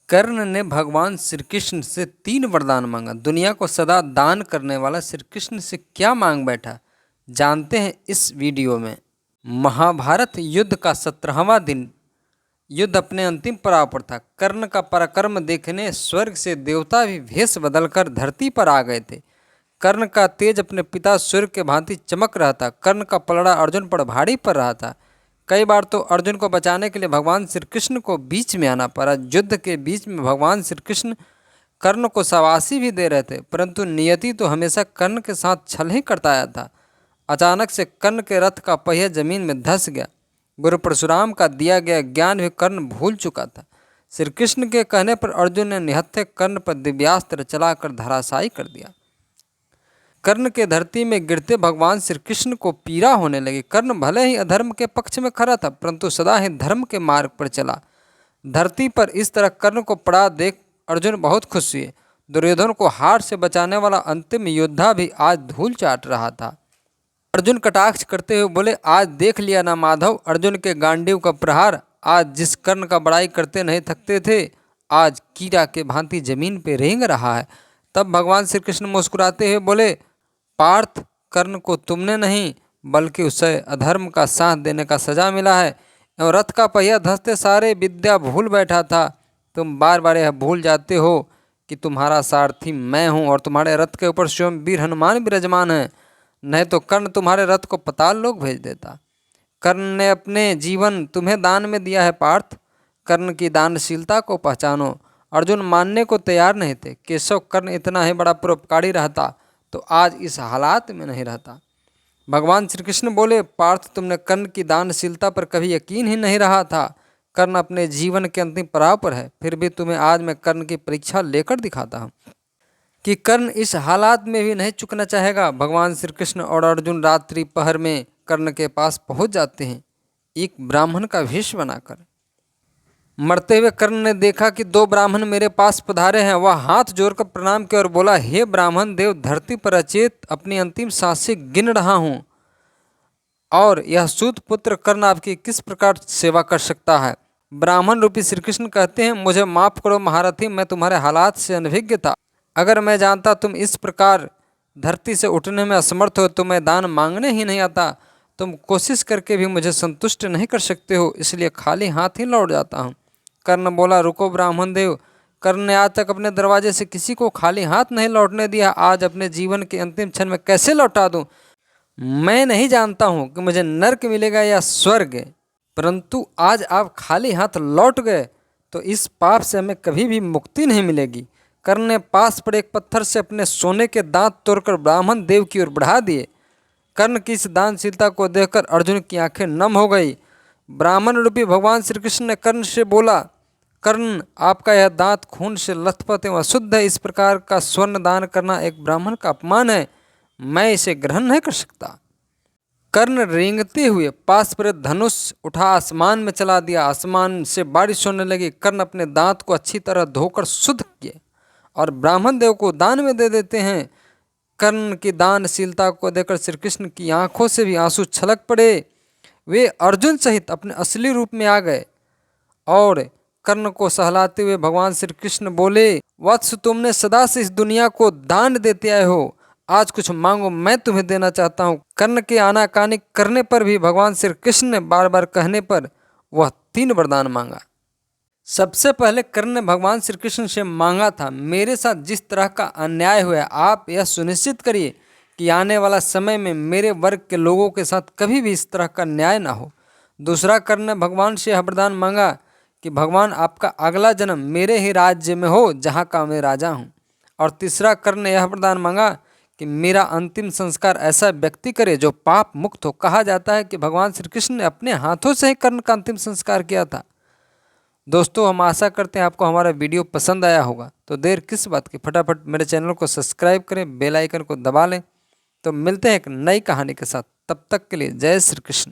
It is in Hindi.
कर्ण ने भगवान श्री कृष्ण से 3 वरदान मांगा। दुनिया को सदा दान करने वाला श्री कृष्ण से क्या मांग बैठा, जानते हैं इस वीडियो में। महाभारत युद्ध का 17वां दिन। युद्ध अपने अंतिम पड़ाव पर था। कर्ण का पराक्रम देखने स्वर्ग से देवता भी भेष बदलकर धरती पर आ गए थे। कर्ण का तेज अपने पिता सूर्य के भांति चमक रहा था। कर्ण का पलड़ा अर्जुन पर भारी पड़ रहा था। कई बार तो अर्जुन को बचाने के लिए भगवान श्री कृष्ण को बीच में आना पड़ा। युद्ध के बीच में भगवान श्री कृष्ण कर्ण को शाबाशी भी दे रहे थे, परंतु नियति तो हमेशा कर्ण के साथ छल ही करता आया था। अचानक से कर्ण के रथ का पहिया जमीन में धंस गया। गुरु परशुराम का दिया गया ज्ञान भी कर्ण भूल चुका था। श्री कृष्ण के कहने पर अर्जुन ने निहत्थे कर्ण पर दिव्यास्त्र चलाकर धराशायी कर दिया। कर्ण के धरती में गिरते भगवान श्री कृष्ण को पीड़ा होने लगी। कर्ण भले ही अधर्म के पक्ष में खड़ा था, परंतु सदा ही धर्म के मार्ग पर चला। धरती पर इस तरह कर्ण को पड़ा देख अर्जुन बहुत खुश हुए। दुर्योधन को हार से बचाने वाला अंतिम योद्धा भी आज धूल चाट रहा था। अर्जुन कटाक्ष करते हुए बोले, आज देख लिया ना माधव, अर्जुन के गांडीव का प्रहार। आज जिस कर्ण का बड़ाई करते नहीं थकते थे, आज कीड़ा के भांति जमीन पे रेंग रहा है। तब भगवान श्री कृष्ण मुस्कुराते हुए बोले, पार्थ, कर्ण को तुमने नहीं बल्कि उसे अधर्म का साथ देने का सजा मिला है। एवं रथ का पहिया धंसते सारे विद्या भूल बैठा था। तुम बार बार यह भूल जाते हो कि तुम्हारा सारथी मैं हूँ और तुम्हारे रथ के ऊपर स्वयं वीर हनुमान विराजमान है। नहीं तो कर्ण तुम्हारे रथ को पाताल लोक भेज देता। कर्ण ने अपने जीवन तुम्हें दान में दिया है पार्थ। कर्ण की दानशीलता को पहचानो। अर्जुन मानने को तैयार नहीं थे। केशव, कर्ण इतना ही बड़ा परोपकारी रहता तो आज इस हालात में नहीं रहता। भगवान श्री कृष्ण बोले, पार्थ, तुमने कर्ण की दानशीलता पर कभी यकीन ही नहीं रहा था। कर्ण अपने जीवन के अंतिम पड़ाव पर है, फिर भी तुम्हें आज मैं कर्ण की परीक्षा लेकर दिखाता हूँ कि कर्ण इस हालात में भी नहीं चुकना चाहेगा। भगवान श्री कृष्ण और अर्जुन रात्रि पहर में कर्ण के पास पहुंच जाते हैं, एक ब्राह्मण का वेश बनाकर। मरते हुए कर्ण ने देखा कि 2 ब्राह्मण मेरे पास पधारे हैं। वह हाथ जोड़कर प्रणाम किया और बोला, हे ब्राह्मण देव, धरती पर अचेत अपनी अंतिम सांसें गिन रहा हूँ और यह सूत पुत्र कर्ण आपकी किस प्रकार सेवा कर सकता है। ब्राह्मण रूपी श्री कृष्ण कहते हैं, मुझे माफ़ करो महारथी, मैं तुम्हारे हालात से अनभिज्ञ था। अगर मैं जानता तुम इस प्रकार धरती से उठने में असमर्थ हो तो मैं दान मांगने ही नहीं आता। तुम कोशिश करके भी मुझे संतुष्ट नहीं कर सकते हो, इसलिए खाली हाथ ही लौट जाता हूँ। कर्ण बोला, रुको ब्राह्मण देव। कर्ण ने आज तक अपने दरवाजे से किसी को खाली हाथ नहीं लौटने दिया, आज अपने जीवन के अंतिम क्षण में कैसे लौटा दूँ। मैं नहीं जानता हूँ कि मुझे नर्क मिलेगा या स्वर्ग, परंतु आज आप खाली हाथ लौट गए तो इस पाप से हमें कभी भी मुक्ति नहीं मिलेगी। कर्ण ने पास पड़े एक पत्थर से अपने सोने के दांत तोड़कर ब्राह्मण देव की ओर बढ़ा दिए। कर्ण की इस दानशीलता को देखकर अर्जुन की आंखें नम हो गई। ब्राह्मण रूपी भगवान श्री कृष्ण ने कर्ण से बोला, कर्ण, आपका यह दांत खून से लथपथ एवं अशुद्ध है। इस प्रकार का स्वर्ण दान करना एक ब्राह्मण का अपमान है, मैं इसे ग्रहण नहीं कर सकता। कर्ण रेंगते हुए पास पर धनुष उठा आसमान में चला दिया। आसमान से बारिश होने लगी। कर्ण अपने दांत को अच्छी तरह धोकर शुद्ध किए और ब्राह्मण देव को दान में दे देते हैं। कर्ण की दानशीलता को देखकर श्री कृष्ण की आंखों से भी आंसू छलक पड़े। वे अर्जुन सहित अपने असली रूप में आ गए और कर्ण को सहलाते हुए भगवान श्री कृष्ण बोले, वत्स, तुमने सदा से इस दुनिया को दान देते आए हो, आज कुछ मांगो, मैं तुम्हें देना चाहता हूँ। कर्ण के आनाकानी करने पर भी भगवान श्री कृष्ण ने बार बार कहने पर वह 3 वरदान मांगा। सबसे पहले कर्ण ने भगवान श्री कृष्ण से मांगा था, मेरे साथ जिस तरह का अन्याय हुआ है, आप यह सुनिश्चित करिए कि आने वाला समय में मेरे वर्ग के लोगों के साथ कभी भी इस तरह का न्याय ना हो। दूसरा, कर्ण ने भगवान से यह वरदान मांगा कि भगवान, आपका अगला जन्म मेरे ही राज्य में हो जहाँ का मैं राजा हूँ। और तीसरा, कर्ण ने यह वरदान मांगा कि मेरा अंतिम संस्कार ऐसा व्यक्ति करे जो पाप मुक्त हो। कहा जाता है कि भगवान श्री कृष्ण ने अपने हाथों से ही कर्ण का अंतिम संस्कार किया था। दोस्तों, हम आशा करते हैं आपको हमारा वीडियो पसंद आया होगा। तो देर किस बात की, फटाफट मेरे चैनल को सब्सक्राइब करें, बेल आइकन को दबा लें। तो मिलते हैं एक नई कहानी के साथ, तब तक के लिए जय श्री कृष्ण।